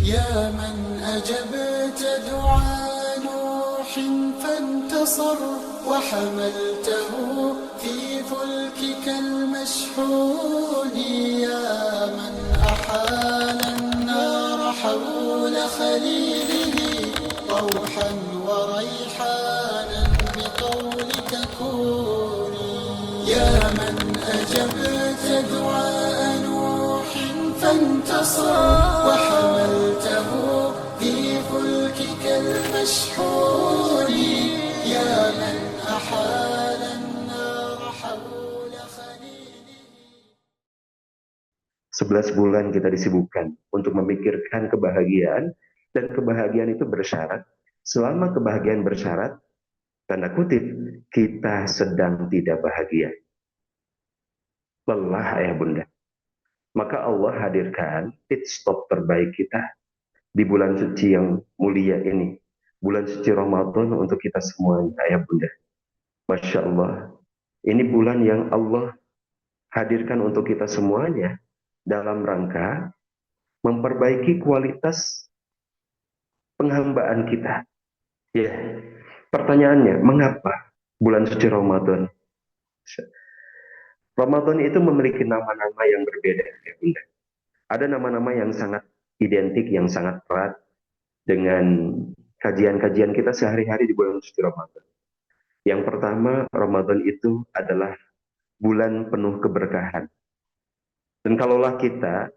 يا من أجبت دعاء نوح فانتصر وحملته في فلكك المشحون. يا من أحال النار حول خليله روحا وريحانا بقولك كوني. يا من أجبت دعاء نوح فانتصر وحملته في فلكك المشحون. يا من أحال النار حول خليله. 11 bulan kita disibukkan untuk memikirkan kebahagiaan, dan kebahagiaan itu bersyarat. Selama kebahagiaan bersyarat, tanda kutip, kita sedang tidak bahagia. Lelah ayah bunda. Maka Allah hadirkan pit stop terbaik kita di bulan suci yang mulia ini. Bulan suci Ramadan untuk kita semuanya ayah bunda. Masya Allah. Ini bulan yang Allah hadirkan untuk kita semuanya dalam rangka memperbaiki kualitas penghambaan kita. Ya, pertanyaannya, mengapa bulan suci Ramadan? Ramadan itu memiliki nama-nama yang berbeda, ya bunda. Ada nama-nama yang sangat identik, yang sangat erat dengan kajian-kajian kita sehari-hari di bulan suci Ramadan. Yang pertama, Ramadan itu adalah bulan penuh keberkahan. Dan kalaulah kita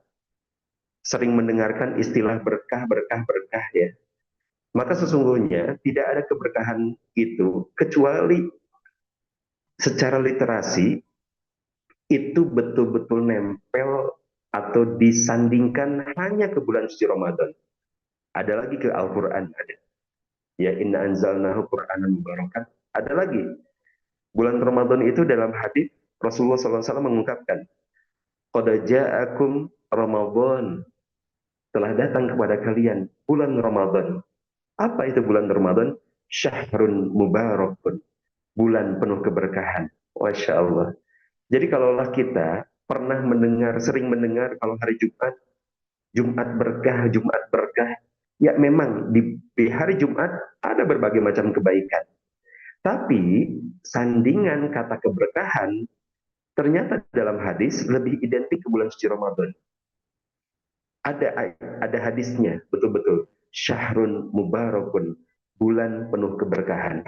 sering mendengarkan istilah berkah, berkah, berkah ya, maka sesungguhnya tidak ada keberkahan itu kecuali secara literasi itu betul-betul nempel atau disandingkan hanya ke bulan suci Ramadan. Ada lagi ke Al-Quran, ada. Ya, inna anzalnahu Qur'anan mubarakan. Ada lagi. Bulan Ramadan itu dalam hadis Rasulullah SAW mengungkapkan, qad ja'akum Ramadan, telah datang kepada kalian bulan Ramadan. Apa itu bulan Ramadan? Syahrun mubarakun, bulan penuh keberkahan. Masya Allah. Jadi kalaulah kita pernah mendengar, sering mendengar kalau hari Jumat, Jumat berkah, Jumat berkah, ya memang di hari Jumat ada berbagai macam kebaikan. Tapi sandingan kata keberkahan ternyata dalam hadis lebih identik ke bulan suci Ramadan. Ada hadisnya, betul-betul. Syahrun mubarakun, bulan penuh keberkahan.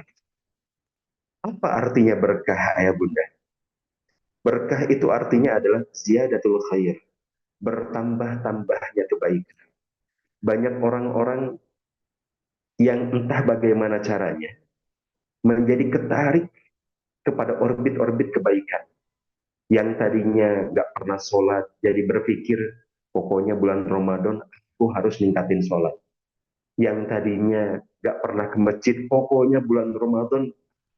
Apa artinya berkah, ayah bunda? Berkah itu artinya adalah ziyadatul khair, bertambah-tambahnya kebaikan. Banyak orang-orang yang entah bagaimana caranya menjadi ketarik kepada orbit-orbit kebaikan. Yang tadinya nggak pernah sholat, jadi berpikir, pokoknya bulan Ramadan aku harus ningkatin sholat. Yang tadinya nggak pernah ke masjid, pokoknya bulan Ramadan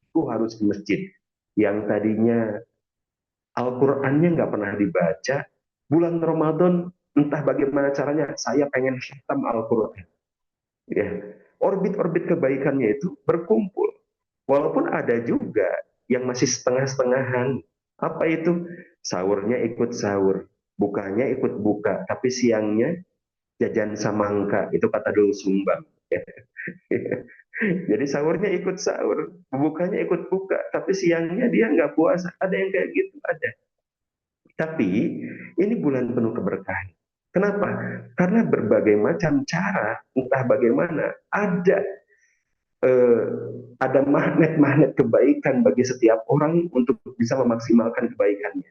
aku harus ke masjid. Yang tadinya Al-Qur'annya nggak pernah dibaca, bulan Ramadan entah bagaimana caranya, saya pengen khatam Al-Qur'an. Ya, orbit-orbit kebaikannya itu berkumpul. Walaupun ada juga yang masih setengah-setengahan. Apa itu? Sahurnya ikut sahur, bukanya ikut buka, tapi siangnya jajan samangka, itu kata dulu sumbang. Jadi sahurnya ikut sahur, bukanya ikut buka, tapi siangnya dia nggak puasa. Ada yang kayak gitu, ada. Tapi ini bulan penuh keberkahan. Kenapa? Karena berbagai macam cara, entah bagaimana, eh, ada magnet-magnet kebaikan bagi setiap orang untuk bisa memaksimalkan kebaikannya.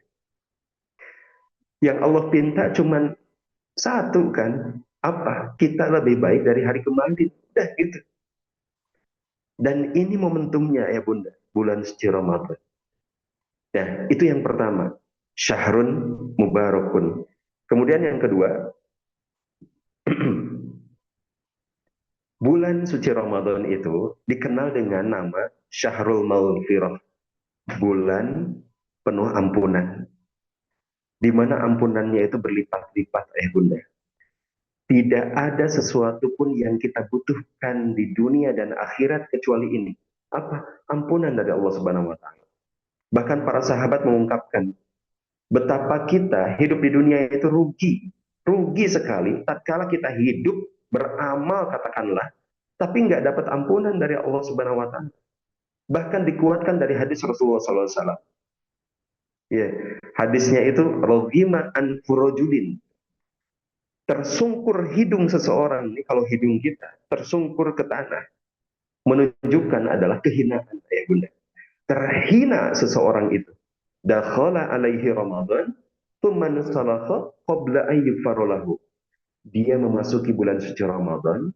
Yang Allah pinta cuman satu kan, apa? Kita lebih baik dari hari kemarin. Udah gitu. Dan ini momentumnya ya bunda, bulan suci Ramadan. Nah, itu yang pertama, syahrun mubarakun. Kemudian yang kedua, bulan suci Ramadan itu dikenal dengan nama Syahrul Maghfirah, bulan penuh ampunan, di mana ampunannya itu berlipat-lipat, bunda. Tidak ada sesuatu pun yang kita butuhkan di dunia dan akhirat kecuali ini. Apa? Ampunan dari Allah Subhanahu wa taala. Bahkan para sahabat mengungkapkan betapa kita hidup di dunia itu rugi. Rugi sekali tatkala kita hidup beramal katakanlah, tapi nggak dapat ampunan dari Allah Subhanahu Wa Taala. Bahkan dikuatkan dari hadis Rasulullah SAW. Ya, hadisnya itu rogima an furojulin, tersungkur hidung seseorang. Ini kalau hidung kita tersungkur ke tanah, menunjukkan adalah kehinaan, ya bunda. Terhina seseorang itu. Dakhala alaihi Ramadan, thumma nasalaha qabla an yughfaralahu. Dia memasuki bulan suci Ramadan,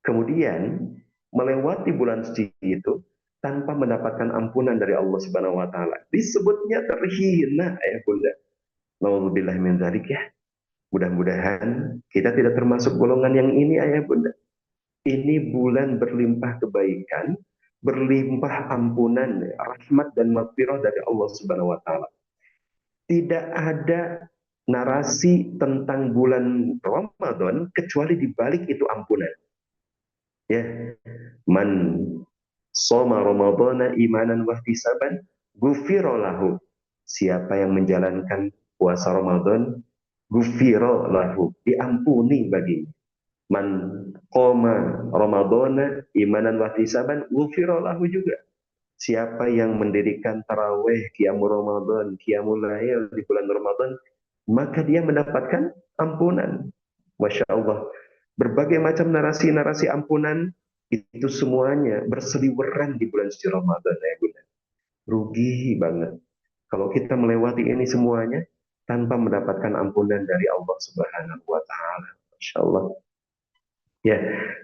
kemudian melewati bulan suci itu tanpa mendapatkan ampunan dari Allah Subhanahu wa taala. Disebutnya terhina, ya bunda. Nauzubillah min dzalik ya. Mudah-mudahan kita tidak termasuk golongan yang ini, ayah bunda. Ini bulan berlimpah kebaikan, berlimpah ampunan, rahmat dan maghfirah dari Allah Subhanahu wa taala. Tidak ada narasi tentang bulan Ramadan kecuali di balik itu ampunan. Ya, man shoma ramadhana imanan wa ihtisaban ghufira lahu. Siapa yang menjalankan puasa Ramadan, ghufira lahu, diampuni baginya. Man qoma ramadhana imanan wa ihtisaban ghufira lahu juga. Siapa yang mendirikan tarawih, qiyamul Ramadan, qiyamul lail di bulan Ramadan, maka dia mendapatkan ampunan. Masya Allah. Berbagai macam narasi-narasi ampunan itu semuanya berseliweran di bulan suci Ramadan, ya Bunda. Rugi banget kalau kita melewati ini semuanya tanpa mendapatkan ampunan dari Allah Subhanahu wa taala. Masya Allah. Ya,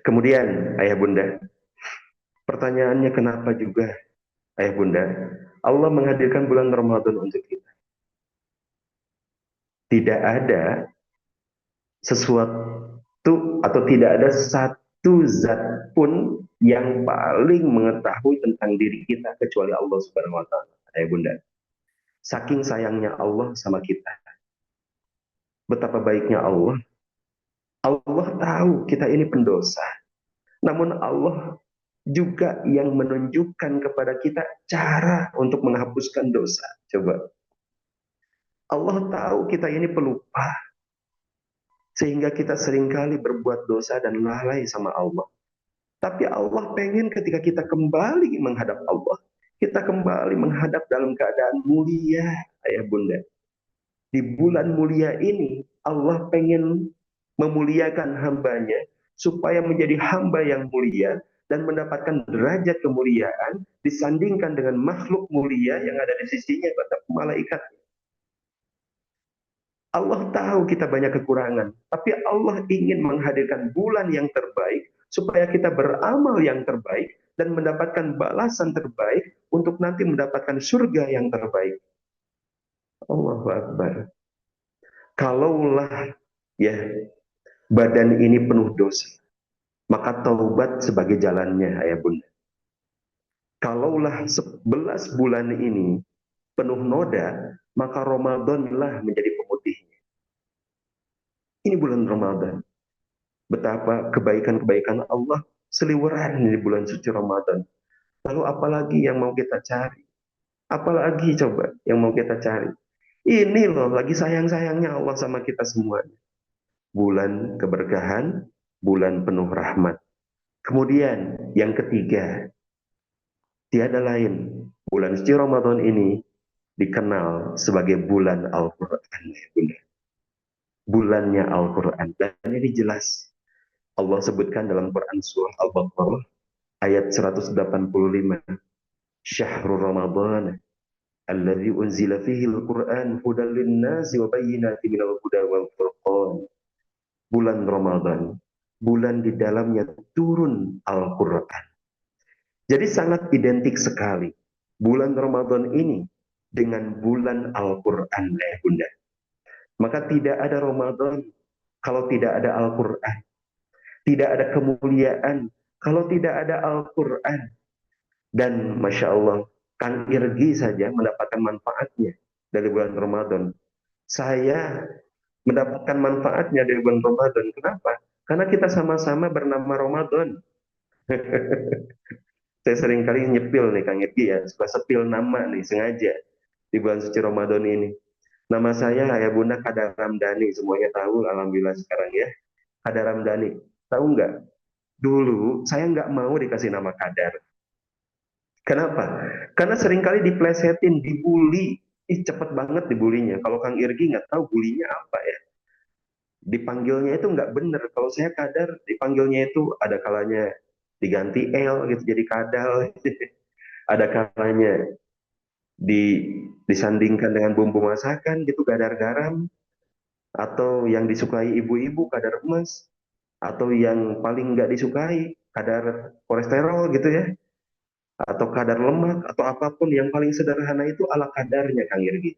kemudian ayah bunda, pertanyaannya kenapa juga ayah bunda Allah menghadirkan bulan Ramadan untuk kita? Tidak ada sesuatu atau tidak ada satu zat pun yang paling mengetahui tentang diri kita kecuali Allah Subhanahu wa taala, ayah bunda. Saking sayangnya Allah sama kita, betapa baiknya Allah. Allah tahu kita ini pendosa, namun Allah juga yang menunjukkan kepada kita cara untuk menghapuskan dosa. Coba. Allah tahu kita ini pelupa, sehingga kita seringkali berbuat dosa dan lalai sama Allah. Tapi Allah pengen ketika kita kembali menghadap Allah, kita kembali menghadap dalam keadaan mulia, ayah bunda. Di bulan mulia ini, Allah pengen memuliakan hambanya supaya menjadi hamba yang mulia dan mendapatkan derajat kemuliaan disandingkan dengan makhluk mulia yang ada di sisinya, kata malaikat. Allah tahu kita banyak kekurangan, tapi Allah ingin menghadirkan bulan yang terbaik supaya kita beramal yang terbaik dan mendapatkan balasan terbaik untuk nanti mendapatkan surga yang terbaik. Allahu Akbar. Kalaulah ya badan ini penuh dosa, maka taubat sebagai jalannya, ayah bunda. Kalaulah 11 bulan ini penuh noda, maka Ramadanlah menjadi pemutihnya. Ini bulan Ramadan. Betapa kebaikan-kebaikan Allah seliweran di bulan suci Ramadan. Lalu apalagi yang mau kita cari? Apalagi coba yang mau kita cari? Ini loh lagi sayang-sayangnya Allah sama kita semuanya. Bulan keberkahan, bulan penuh rahmat. Kemudian yang ketiga, tiada lain, bulan suci Ramadan ini dikenal sebagai bulan Al-Quran. Bulannya Al-Quran. Dan ini jelas. Allah sebutkan dalam Quran surah Al-Baqarah ayat 185. Syahrul Ramadan alladzi unzila fihi al-Quran hudan lin-nasi wa bayyinatin minal huda wal furqan. Bulan Ramadan, bulan di dalamnya turun Al-Quran. Jadi sangat identik sekali bulan Ramadan ini dengan bulan Al-Quran, ya bunda. Maka tidak ada Ramadan kalau tidak ada Al-Quran. Tidak ada kemuliaan kalau tidak ada Al-Quran. Dan Masya Allah, Kang Irgi saja mendapatkan manfaatnya dari bulan Ramadan. Saya mendapatkan manfaatnya dari bulan Ramadan. Kenapa? Karena kita sama-sama bernama Ramadan. Saya sering kali nyepil nih Kang Irgi ya, suka sepil nama nih sengaja di bulan suci Ramadan ini. Nama saya ayah bunda Kadar Ramdhani, semuanya tahu alhamdulillah sekarang ya. Kadar Ramdhani. Tahu nggak? Dulu saya nggak mau dikasih nama Kadar. Kenapa? Karena seringkali diplesetin, dibully. Ih, cepet banget dibulinya. Kalau Kang Irgi nggak tahu bulinya apa ya. Dipanggilnya itu nggak bener. Kalau saya Kadar, dipanggilnya itu ada kalanya diganti L gitu jadi Kadal. Ada kalanya disandingkan dengan bumbu masakan gitu, Kadar garam. Atau yang disukai ibu-ibu, Kadar emas. Atau yang paling nggak disukai, kadar kolesterol gitu ya, atau kadar lemak, atau apapun yang paling sederhana itu ala kadarnya Kang Irgi,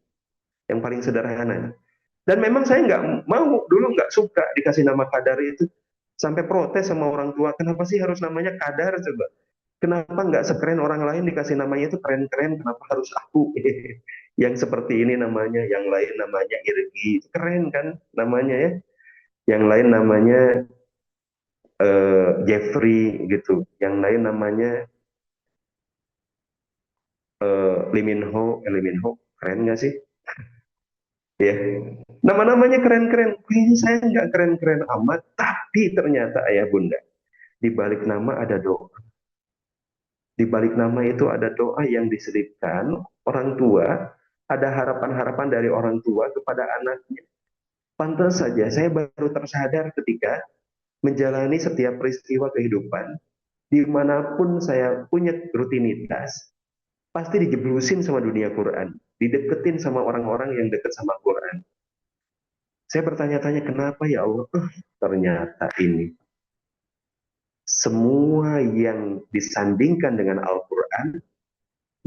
yang paling sederhana. Dan memang saya nggak mau, dulu nggak suka dikasih nama kadar itu, sampai protes sama orang tua, kenapa sih harus namanya kadar coba? Kenapa nggak sekeren orang lain dikasih namanya itu keren-keren, kenapa harus aku yang seperti ini namanya, yang lain namanya Irgi, keren kan namanya ya, yang lain namanya Jeffrey gitu, yang lain namanya Lee Min Ho, keren nggak sih? Ya, nama-namanya keren-keren. Kayaknya saya nggak keren-keren amat, tapi ternyata ayah bunda, di balik nama ada doa. Di balik nama itu ada doa yang diselipkan orang tua, ada harapan-harapan dari orang tua kepada anaknya. Pantas saja saya baru tersadar ketika menjalani setiap peristiwa kehidupan, dimanapun saya punya rutinitas, pasti dijeblusin sama dunia Quran, dideketin sama orang-orang yang deket sama Quran. Saya bertanya-tanya kenapa ya Allah? Ternyata ini semua yang disandingkan dengan Al-Quran,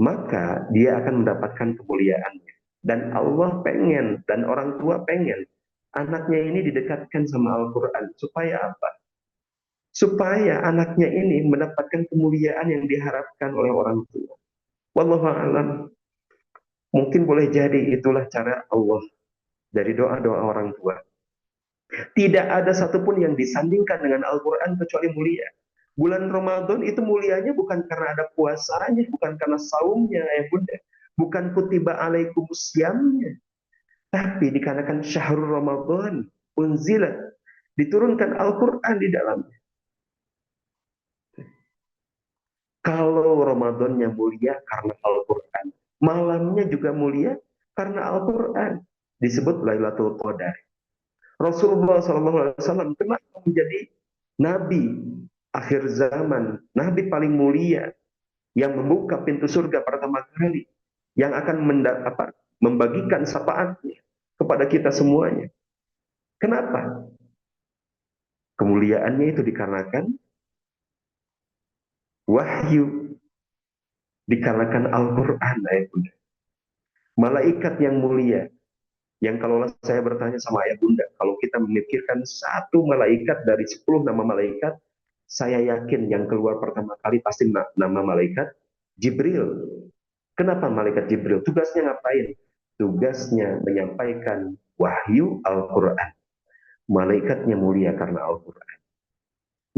maka dia akan mendapatkan kemuliaannya. Dan Allah pengen, dan orang tua pengen, anaknya ini didekatkan sama Al-Quran. Supaya apa? Supaya anaknya ini mendapatkan kemuliaan yang diharapkan oleh orang tua. Wallahu a'lam. Mungkin boleh jadi itulah cara Allah dari doa-doa orang tua. Tidak ada satupun yang disandingkan dengan Al-Quran kecuali mulia. Bulan Ramadan itu mulianya bukan karena ada puasanya, bukan karena saumnya, ya bunda. Bukan kutiba alaikumusiyamnya. Tapi dikarenakan syahrul Ramadan, unzilat, diturunkan Al-Quran di dalamnya. Kalau Ramadannya mulia karena Al-Quran, malamnya juga mulia karena Al-Quran. Disebut Lailatul Qadar. Rasulullah SAW kenapa menjadi nabi akhir zaman, nabi paling mulia yang membuka pintu surga pertama kali, yang akan membagikan syafaatnya kepada kita semuanya. Kenapa? Kemuliaannya itu dikarenakan wahyu, dikarenakan Al-Quran. Malaikat yang mulia, yang kalau saya bertanya sama ayah bunda, kalau kita memikirkan satu malaikat dari 10 nama malaikat, saya yakin yang keluar pertama kali pasti nama malaikat Jibril. Kenapa malaikat Jibril? Tugasnya ngapain? Tugasnya menyampaikan wahyu Al-Quran. Malaikatnya mulia karena Al-Quran.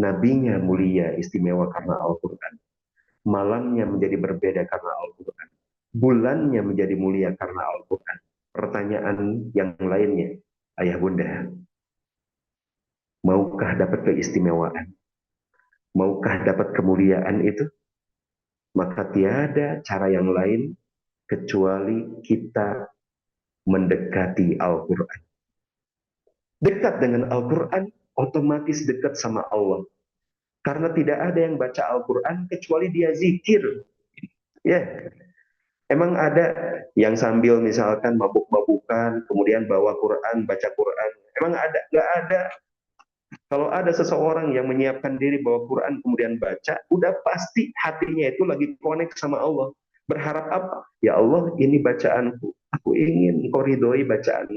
Nabinya mulia, istimewa karena Al-Quran. Malamnya menjadi berbeda karena Al-Quran. Bulannya menjadi mulia karena Al-Quran. Pertanyaan yang lainnya, ayah bunda, maukah dapat keistimewaan? Maukah dapat kemuliaan itu? Maka tiada cara yang lain kecuali kita mendekati Al-Quran. Dekat dengan Al-Quran, otomatis dekat sama Allah. Karena tidak ada yang baca Al-Quran kecuali dia zikir. Ya, emang ada yang sambil misalkan mabuk-mabukan, kemudian bawa Quran, baca Quran. Emang ada? Nggak ada. Kalau ada seseorang yang menyiapkan diri bawa Quran kemudian baca, udah pasti hatinya itu lagi connect sama Allah. Berharap apa? Ya Allah, ini bacaanku. Aku ingin Engkau ridhoi bacaanku.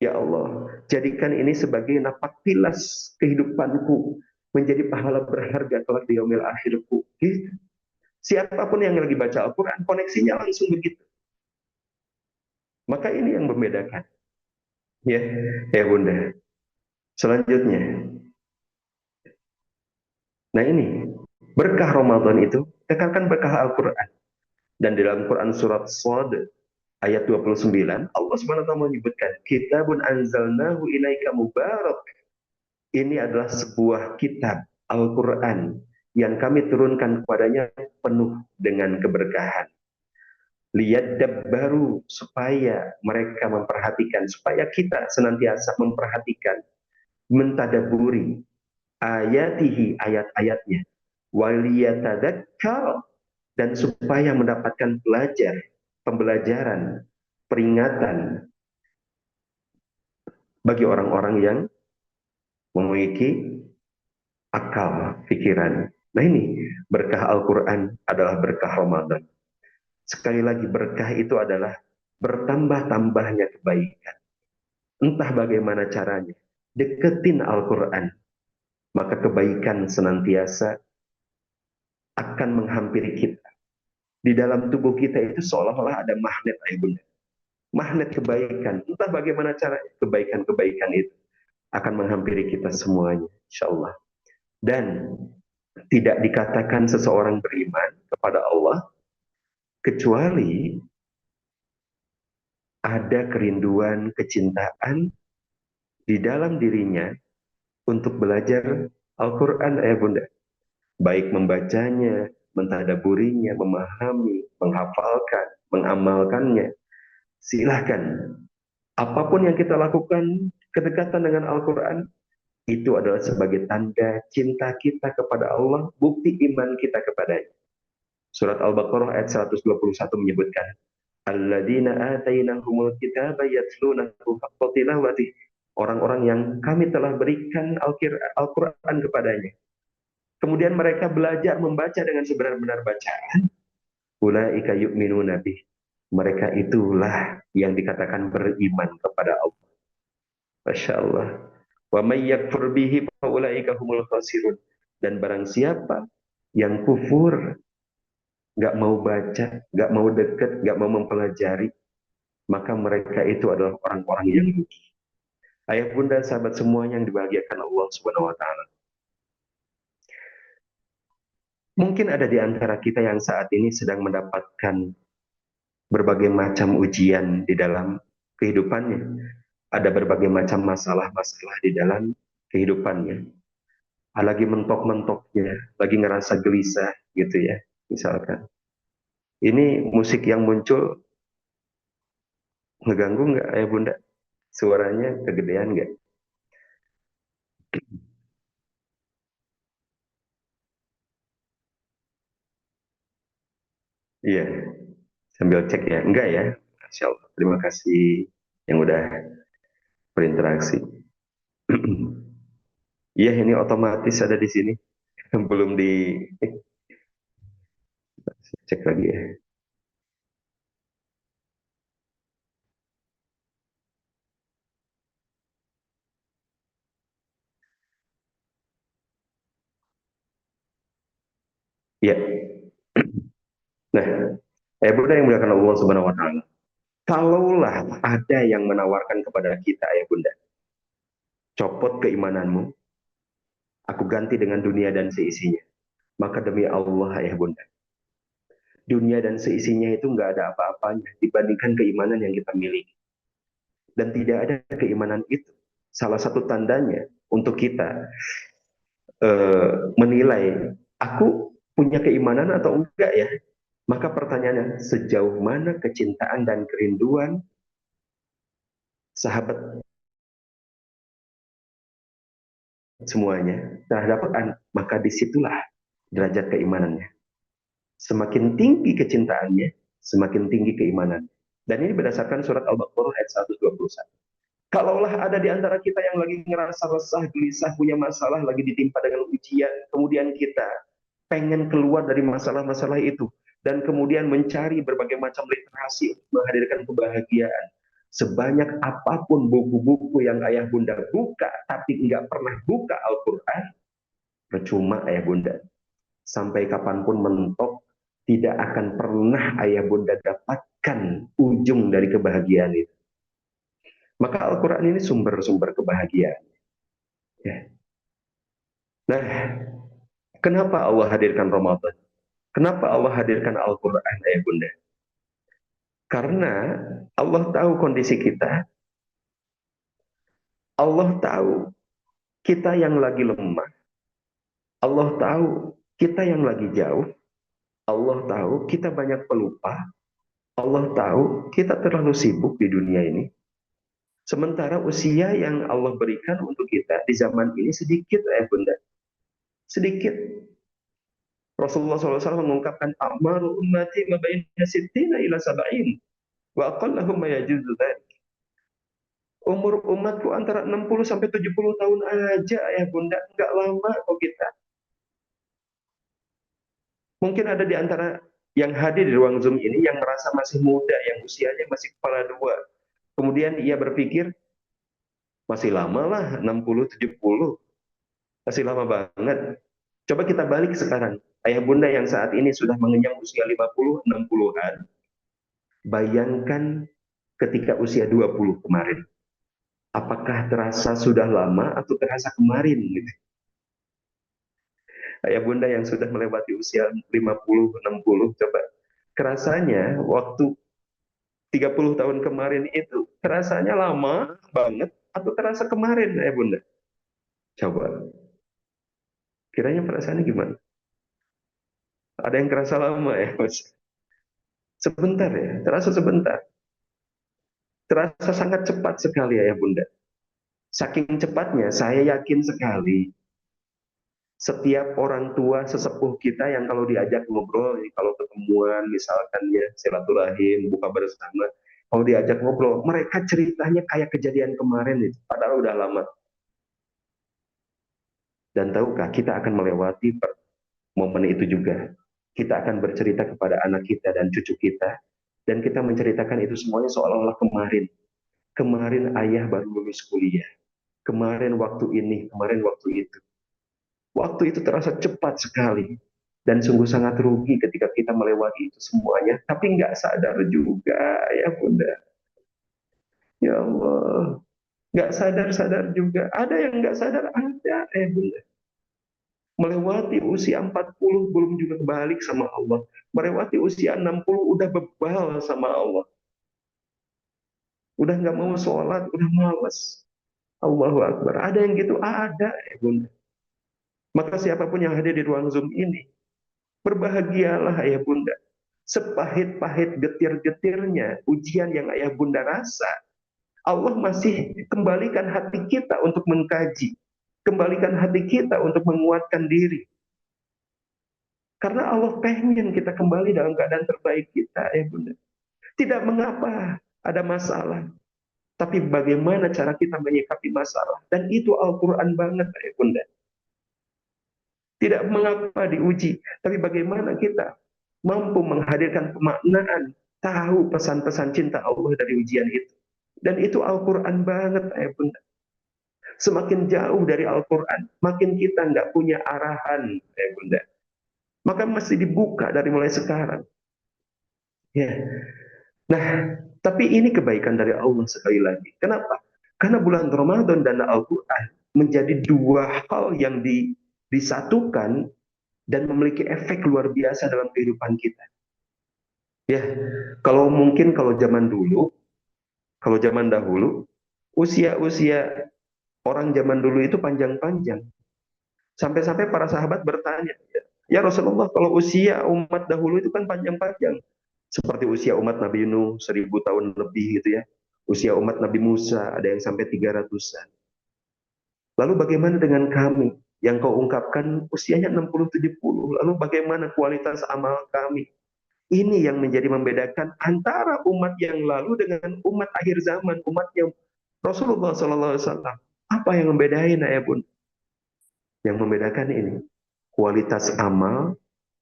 Ya Allah, jadikan ini sebagai napak tilas kehidupanku, menjadi pahala berharga kelak di yaumil akhirku. Gitu. Siapapun yang lagi baca Al-Quran, koneksinya langsung begitu. Maka ini yang membedakan. Ya, ya bunda. Selanjutnya, nah ini, berkah Ramadan itu, katakan berkah Al-Quran. Dan dalam Quran surat Shad, ayat 29, Allah SWT menyebutkan, Kitabun anzalnahu ilaika mubarak. Ini adalah sebuah kitab Al-Quran yang kami turunkan kepadanya penuh dengan keberkahan. Lihat baru supaya mereka memperhatikan, supaya kita senantiasa memperhatikan, mentadaburi ayatihi, ayat-ayatnya, waliyatadakkar, dan supaya mendapatkan pembelajaran, peringatan bagi orang-orang yang memiliki akal, pikiran. Nah ini, berkah Al-Quran adalah berkah Ramadan. Sekali lagi, berkah itu adalah bertambah-tambahnya kebaikan. Entah bagaimana caranya, deketin Al-Quran, maka kebaikan senantiasa akan menghampiri kita. Di dalam tubuh kita itu seolah-olah ada magnet, ayah bunda. Magnet kebaikan. Entah bagaimana caranya, kebaikan-kebaikan itu akan menghampiri kita semuanya, insya Allah. Dan tidak dikatakan seseorang beriman kepada Allah kecuali ada kerinduan, kecintaan di dalam dirinya untuk belajar Al-Quran, ya bunda. Baik membacanya, mentadaburinya, memahami, menghafalkan, mengamalkannya. Silahkan. Apapun yang kita lakukan, kedekatan dengan Al-Quran, itu adalah sebagai tanda cinta kita kepada Allah, bukti iman kita kepadanya. Surat Al-Baqarah ayat 121 menyebutkan, Alladzina atainahumul kitaba yatlunahu haqqa tilawatih. Orang-orang yang kami telah berikan Al-Quran kepadanya. Kemudian mereka belajar membaca dengan sebenar-benar bacaan. Ulaika yu'minuna bih. Mereka itulah yang dikatakan beriman kepada Allah. Masya Allah. Wa may yakfur bihi fa ulaika humul khasirun. Dan barang siapa yang kufur, nggak mau baca, nggak mau dekat, nggak mau mempelajari, maka mereka itu adalah orang-orang yang rugi. Ayah bunda sahabat semuanya yang dibahagiakan Allah Subhanahu wa taala. Mungkin ada di antara kita yang saat ini sedang mendapatkan berbagai macam ujian di dalam kehidupannya. Ada berbagai macam masalah-masalah di dalam kehidupannya. Lagi mentok-mentoknya, lagi ngerasa gelisah gitu ya, misalkan. Ini musik yang muncul ngeganggu nggak ayah bunda? Suaranya kegedean nggak? Iya, sambil cek ya. Enggak ya? Masya Allah. Terima kasih yang udah berinteraksi. Iya, ini otomatis ada di sini. Belum dicek lagi ya. Iya. Nah, bunda yang muliakan Allah Subhanahu wa taala. Kalaulah ada yang menawarkan kepada kita, ya bunda, copot keimananmu, aku ganti dengan dunia dan seisinya. Maka demi Allah, ya bunda, dunia dan seisinya itu nggak ada apa-apanya dibandingkan keimanan yang kita miliki. Dan tidak ada keimanan itu. Salah satu tandanya untuk kita menilai, aku punya keimanan atau enggak ya? Maka pertanyaannya, sejauh mana kecintaan dan kerinduan sahabat semuanya terhadap Quran, maka disitulah derajat keimanannya. Semakin tinggi kecintaannya, semakin tinggi keimanan. Dan ini berdasarkan surat Al-Baqarah ayat 121. Kalaulah ada di antara kita yang lagi ngerasa resah, gelisah, punya masalah, lagi ditimpa dengan ujian, kemudian kita pengen keluar dari masalah-masalah itu, dan kemudian mencari berbagai macam literasi untuk menghadirkan kebahagiaan. Sebanyak apapun buku-buku yang ayah bunda buka, tapi nggak pernah buka Al-Quran, percuma ayah bunda. Sampai kapanpun mentok, tidak akan pernah ayah bunda dapatkan ujung dari kebahagiaan itu. Maka Al-Quran ini sumber-sumber kebahagiaan. Ya. Nah, kenapa Allah hadirkan Ramadan? Kenapa Allah hadirkan Al-Quran, ayah bunda? Karena Allah tahu kondisi kita, Allah tahu kita yang lagi lemah, Allah tahu kita yang lagi jauh, Allah tahu kita banyak pelupa, Allah tahu kita terlalu sibuk di dunia ini. Sementara usia yang Allah berikan untuk kita di zaman ini sedikit, Bunda. Sedikit. Rasulullah SAW mengungkapkan, Amaru ummati mabainna sittina ila sab'in. Wa aqallahum ma yajuzu dzalik. Umur umatku antara 60 sampai 70 tahun aja, Bunda. Enggak lama kok kita. Mungkin ada di antara yang hadir di ruang Zoom ini yang merasa masih muda, yang usianya masih kepala dua. Kemudian ia berpikir, masih lama lah, 60, 70. Masih lama banget. Coba kita balik sekarang. Ayah bunda yang saat ini sudah mengenyam usia 50, 60-an. Bayangkan ketika usia 20 kemarin. Apakah terasa sudah lama atau terasa kemarin? Gitu. Ayah bunda yang sudah melewati usia 50, 60, coba. Kerasanya waktu 30 tahun kemarin itu, terasanya lama banget atau terasa kemarin, ayah bunda? Coba. Kiranya perasaannya gimana? Ada yang kerasa lama ya, Mas? Sebentar ya, terasa sebentar. Terasa sangat cepat sekali ya bunda. Saking cepatnya, saya yakin sekali setiap orang tua sesepuh kita yang kalau diajak ngobrol, kalau ketemuan misalkan ya silaturahim, buka bersama, kalau diajak ngobrol, mereka ceritanya kayak kejadian kemarin itu, padahal udah lama. Dan tahukah kita akan melewati momen itu juga. Kita akan bercerita kepada anak kita dan cucu kita, dan kita menceritakan itu semuanya seolah-olah kemarin. Kemarin ayah baru lulus kuliah. Kemarin waktu ini, kemarin waktu itu. Waktu itu terasa cepat sekali. Dan sungguh sangat rugi ketika kita melewati itu semuanya. Tapi nggak sadar juga, ya bunda. Ya Allah. Nggak sadar-sadar juga. Ada yang nggak sadar, ada, ya bunda. Melewati usia 40 belum juga balik sama Allah. Melewati usia 60 udah bebal sama Allah. Udah nggak mau sholat, udah males. Allahu Akbar. Ada yang gitu? Ada, ya bunda. Maka siapapun yang hadir di ruang Zoom ini, berbahagialah ayah bunda. Sepahit-pahit getir-getirnya ujian yang ayah bunda rasa, Allah masih kembalikan hati kita untuk mengkaji. Kembalikan hati kita untuk menguatkan diri. Karena Allah pengen kita kembali dalam keadaan terbaik kita, ayah bunda. Tidak mengapa ada masalah. Tapi bagaimana cara kita menyikapi masalah. Dan itu Al-Quran banget, ayah bunda. Tidak mengapa diuji, tapi bagaimana kita mampu menghadirkan pemaknaan, tahu pesan-pesan cinta Allah dari ujian itu. Dan itu Al-Quran banget, ayah bunda. Semakin jauh dari Al-Quran, makin kita nggak punya arahan, ayah bunda. Maka mesti dibuka dari mulai sekarang. Ya. Nah, tapi ini kebaikan dari Allah sekali lagi. Kenapa? Karena bulan Ramadan dan Al-Quran menjadi dua hal yang disatukan dan memiliki efek luar biasa dalam kehidupan kita. Ya, kalau mungkin kalau zaman dulu, kalau zaman dahulu, usia-usia orang zaman dulu itu panjang-panjang. Sampai-sampai para sahabat bertanya, ya Rasulullah, kalau usia umat dahulu itu kan panjang-panjang. Seperti usia umat Nabi Nuh 1000 tahun lebih gitu ya. Usia umat Nabi Musa ada yang sampai 300-an. Lalu bagaimana dengan kami? Yang kau ungkapkan usianya 60-70. Lalu bagaimana kualitas amal kami? Ini yang menjadi membedakan antara umat yang lalu dengan umat akhir zaman, umat yang Rasulullah SAW. Apa yang membedakan, ayah bun? Yang membedakan ini kualitas amal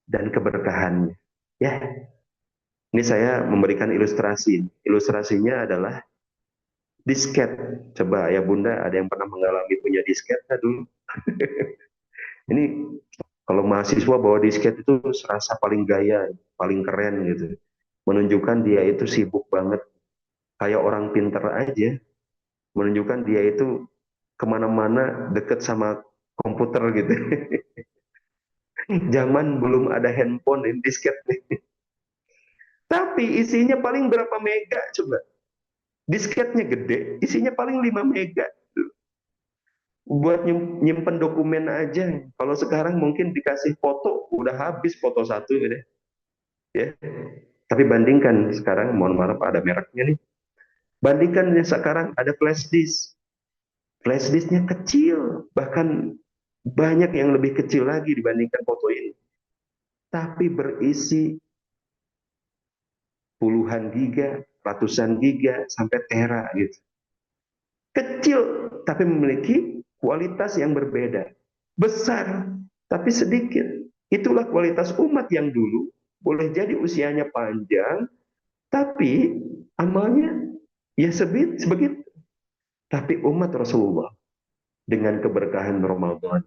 dan keberkahannya. Ya, ini saya memberikan ilustrasi. Ilustrasinya adalah disket. Coba ya bunda, ada yang pernah mengalami punya disket dulu? Ini kalau mahasiswa bawa disket itu serasa paling gaya, paling keren gitu. Menunjukkan dia itu sibuk banget, kayak orang pinter aja. Menunjukkan dia itu kemana-mana deket sama komputer gitu. Zaman belum ada handphone dan disket nih. Tapi isinya paling berapa mega coba? Disketnya gede, isinya paling 5 mega. buat nyimpen dokumen aja. Kalau sekarang mungkin dikasih foto, udah habis foto satu gitu ya. Tapi bandingkan sekarang, mohon maaf ada mereknya nih. Bandingkan yang sekarang ada flash disk. Flash disknya kecil, bahkan banyak yang lebih kecil lagi dibandingkan foto ini. Tapi berisi puluhan giga, ratusan giga, sampai tera gitu. Kecil, tapi memiliki kualitas yang berbeda. Besar, tapi sedikit. Itulah kualitas umat yang dulu, boleh jadi usianya panjang, tapi amalnya ya sebegitu. Tapi umat Rasulullah, dengan keberkahan Ramadan,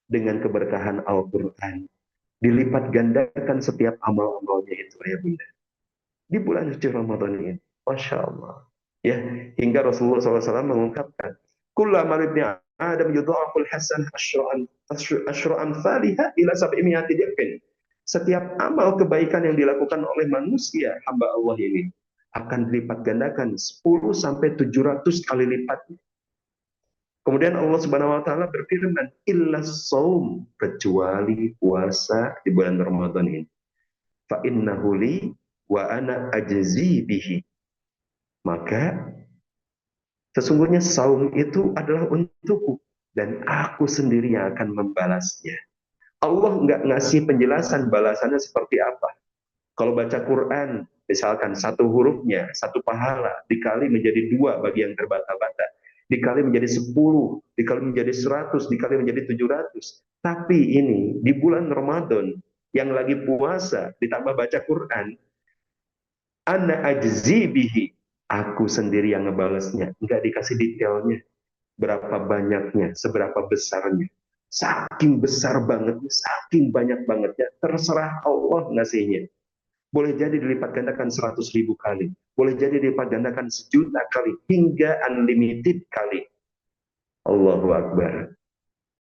dengan keberkahan Al-Quran, dilipat gandakan setiap amal-amalnya itu ya bunda. Di bulan suci Ramadan ini. Masya Allah. Ya, hingga Rasulullah SAW mengungkapkan, kullama ibni Adam yudha'aful hasan asyra'an thaliha ila sab'imiyati di'fin. Setiap amal kebaikan yang dilakukan oleh manusia, hamba Allah ini, akan dilipat gandakan 10 sampai 700 kali lipat. Kemudian Allah Subhanahu wa taala berfirman, illa shaum, kecuali puasa di bulan Ramadan ini. Fa innahu li wa ana ajzi bihi. Maka sesungguhnya saum itu adalah untukku dan aku sendiri yang akan membalasnya. Allah nggak ngasih penjelasan balasannya seperti apa. Kalau baca Quran, misalkan satu hurufnya, satu pahala, dikali menjadi dua bagi yang terbata-bata. Dikali menjadi 10, dikali menjadi 100, dikali menjadi 700. Tapi ini, di bulan Ramadan, yang lagi puasa, ditambah baca Quran, ana ajzi bihi, aku sendiri yang ngebalesnya. Nggak dikasih detailnya. Berapa banyaknya, seberapa besarnya. Saking besar bangetnya, saking banyak bangetnya, terserah Allah ngasihnya. Boleh jadi dilipat gandakan 100.000 kali. Boleh jadi dilipat gandakan 1.000.000 kali. Hingga unlimited kali. Allahu Akbar.